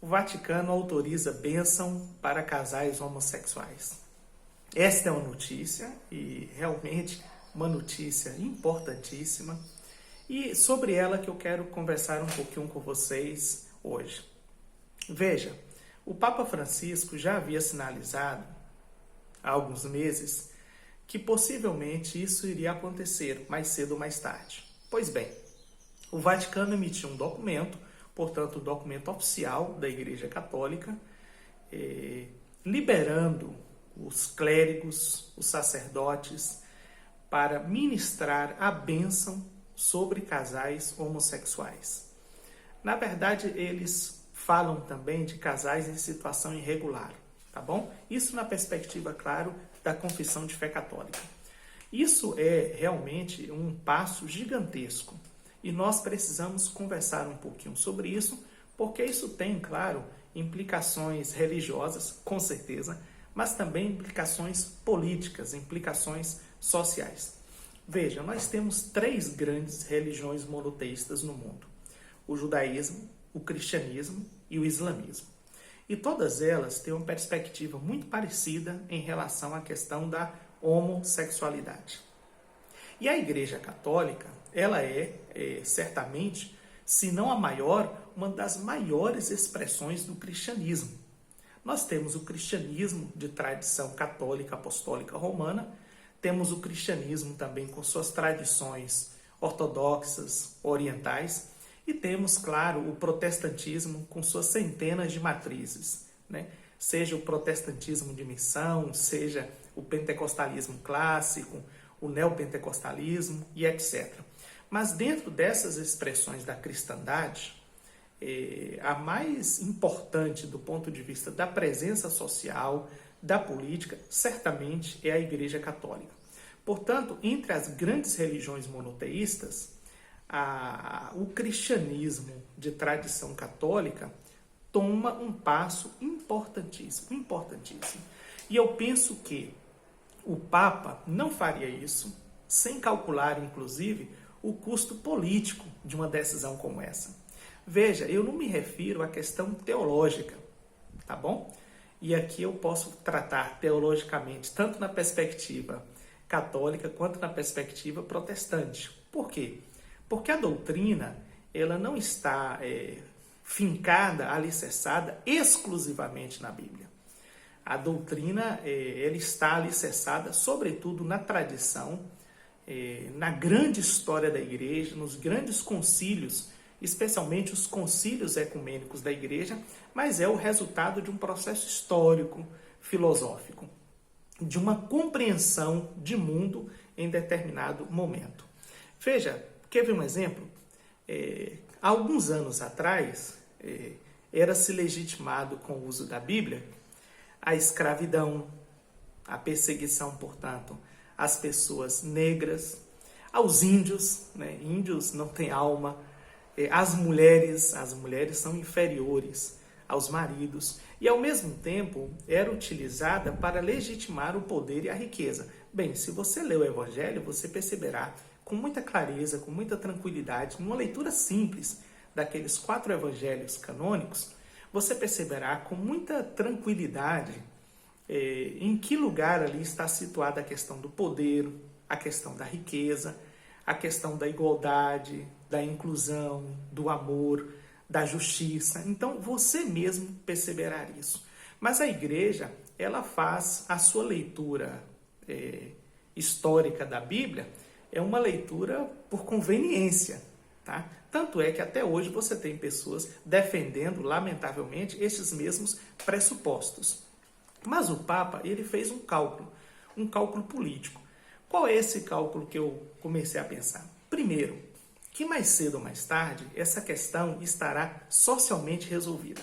O Vaticano autoriza bênção para casais homossexuais. Esta é uma notícia, e realmente uma notícia importantíssima, e sobre ela que eu quero conversar um pouquinho com vocês hoje. Veja, o Papa Francisco já havia sinalizado há alguns meses que possivelmente isso iria acontecer mais cedo ou mais tarde. Pois bem, o Vaticano emitiu um documento, portanto, um documento oficial da Igreja Católica, liberando os clérigos, os sacerdotes, para ministrar a bênção sobre casais homossexuais. Na verdade, eles falam também de casais em situação irregular, tá bom? Isso na perspectiva, claro, da confissão de fé católica. Isso é realmente um passo gigantesco e nós precisamos conversar um pouquinho sobre isso, porque isso tem, claro, implicações religiosas, com certeza, mas também implicações políticas, implicações sociais. Veja, nós temos 3 grandes religiões monoteístas no mundo: o judaísmo, o cristianismo e o islamismo. E todas elas têm uma perspectiva muito parecida em relação à questão da homossexualidade. E a Igreja Católica, ela é certamente, se não a maior, uma das maiores expressões do cristianismo. Nós temos o cristianismo de tradição católica, apostólica, romana, temos o cristianismo também com suas tradições ortodoxas, orientais, e temos, claro, o protestantismo com suas centenas de matrizes, né? Seja o protestantismo de missão, seja o pentecostalismo clássico, o neopentecostalismo e etc. Mas dentro dessas expressões da cristandade, a mais importante do ponto de vista da presença social, da política, certamente é a Igreja Católica. Portanto, entre as grandes religiões monoteístas, o cristianismo de tradição católica toma um passo importantíssimo, importantíssimo. E eu penso que o Papa não faria isso sem calcular, inclusive, o custo político de uma decisão como essa. Veja, eu não me refiro à questão teológica, tá bom? E aqui eu posso tratar teologicamente, tanto na perspectiva católica quanto na perspectiva protestante. Por quê? Porque a doutrina, ela não está fincada, alicerçada exclusivamente na Bíblia. A doutrina, ela está alicerçada, sobretudo, na tradição, na grande história da Igreja, nos grandes concílios, especialmente os concílios ecumênicos da Igreja, mas é o resultado de um processo histórico, filosófico, de uma compreensão de mundo em determinado momento. Veja, quer ver um exemplo? Há alguns anos atrás, era-se legitimado com o uso da Bíblia a escravidão, a perseguição, portanto, às pessoas negras, aos índios, né? Índios não têm alma, as mulheres são inferiores aos maridos, e ao mesmo tempo era utilizada para legitimar o poder e a riqueza. Bem, se você lê o Evangelho, você perceberá com muita clareza, com muita tranquilidade, numa leitura simples daqueles 4 evangelhos canônicos, você perceberá com muita tranquilidade em que lugar ali está situada a questão do poder, a questão da riqueza, a questão da igualdade, da inclusão, do amor, da justiça. Então, você mesmo perceberá isso. Mas a Igreja, ela faz a sua leitura histórica da Bíblia, é uma leitura por conveniência, tá? Tanto é que até hoje você tem pessoas defendendo, lamentavelmente, esses mesmos pressupostos. Mas o Papa, ele fez um cálculo político. Qual é esse cálculo que eu comecei a pensar? Primeiro, que mais cedo ou mais tarde, essa questão estará socialmente resolvida.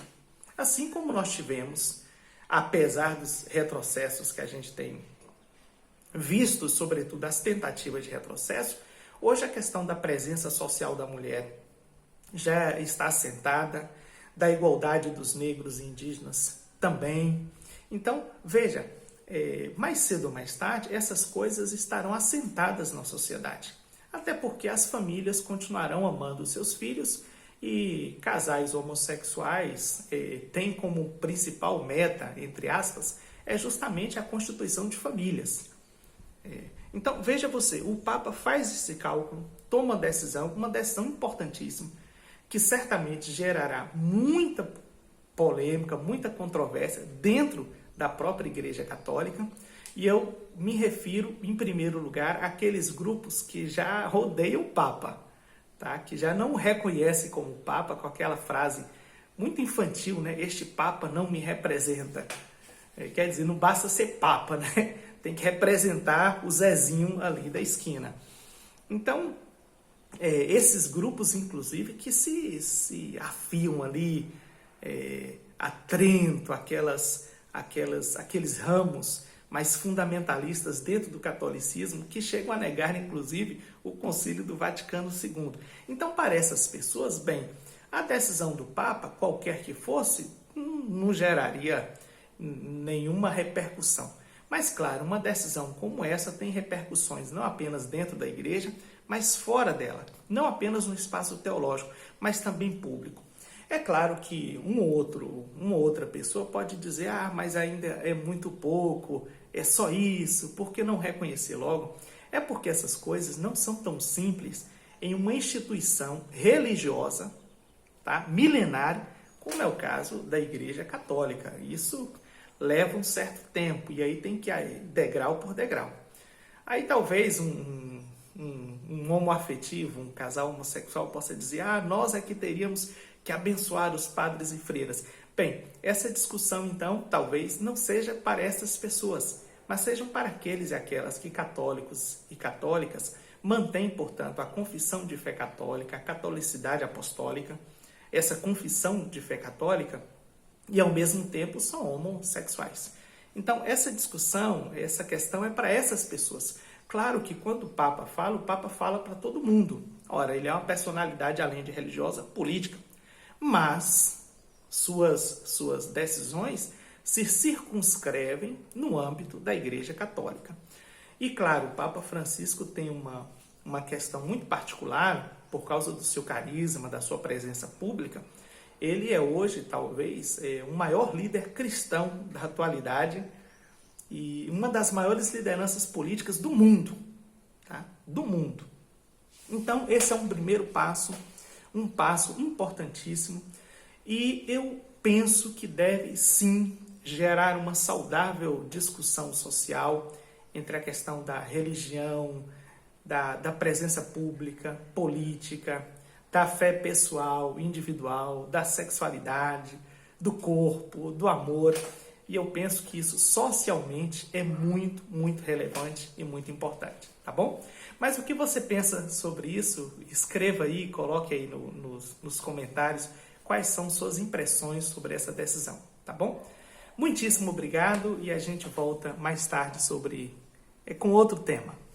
Assim como nós tivemos, apesar dos retrocessos que a gente tem visto, sobretudo as tentativas de retrocesso, hoje a questão da presença social da mulher já está assentada, da igualdade dos negros e indígenas também. Então, veja, mais cedo ou mais tarde, essas coisas estarão assentadas na sociedade. Até porque as famílias continuarão amando os seus filhos E casais homossexuais têm como principal meta, entre aspas, é justamente a constituição de famílias. Então, veja você, o Papa faz esse cálculo, toma uma decisão importantíssima, que certamente gerará muita polêmica, muita controvérsia dentro da própria Igreja Católica. E eu me refiro, em primeiro lugar, àqueles grupos que já rodeiam o Papa, tá? Que já não o reconhecem como Papa, com aquela frase muito infantil, né? Este Papa não me representa. Quer dizer, não basta ser Papa, né? Tem que representar o Zezinho ali da esquina. Então, esses grupos, inclusive, que se afiam ali a Trento, aqueles ramos mais fundamentalistas dentro do catolicismo, que chegam a negar, inclusive, o Concílio do Vaticano II. Então, para essas pessoas, bem, a decisão do Papa, qualquer que fosse, não geraria nenhuma repercussão. Mas, claro, uma decisão como essa tem repercussões não apenas dentro da igreja, mas fora dela. Não apenas no espaço teológico, mas também público. É claro que uma ou outra pessoa pode dizer, mas ainda é muito pouco, é só isso, por que não reconhecer logo? É porque essas coisas não são tão simples em uma instituição religiosa, tá? Milenária, como é o caso da Igreja Católica. Isso leva um certo tempo, e aí tem que ir degrau por degrau. Aí talvez um homoafetivo, um casal homossexual possa dizer, nós é que teríamos que abençoar os padres e freiras. Bem, essa discussão então talvez não seja para essas pessoas, mas sejam para aqueles e aquelas que católicos e católicas mantêm, portanto, a confissão de fé católica, a catolicidade apostólica, essa confissão de fé católica, e ao mesmo tempo são homossexuais. Então, essa discussão, essa questão é para essas pessoas. Claro que quando o Papa fala para todo mundo. Ora, ele é uma personalidade, além de religiosa, política, mas suas decisões se circunscrevem no âmbito da Igreja Católica. E, claro, o Papa Francisco tem uma questão muito particular, por causa do seu carisma, da sua presença pública. Ele é hoje, talvez, o maior líder cristão da atualidade e uma das maiores lideranças políticas do mundo, tá? Do mundo. Então, esse é um primeiro passo, um passo importantíssimo, e eu penso que deve, sim, gerar uma saudável discussão social entre a questão da religião, da presença pública, política, da fé pessoal, individual, da sexualidade, do corpo, do amor. E eu penso que isso socialmente é muito, muito relevante e muito importante, tá bom? Mas o que você pensa sobre isso? Escreva aí, coloque aí nos comentários quais são suas impressões sobre essa decisão, tá bom? Muitíssimo obrigado e a gente volta mais tarde com outro tema.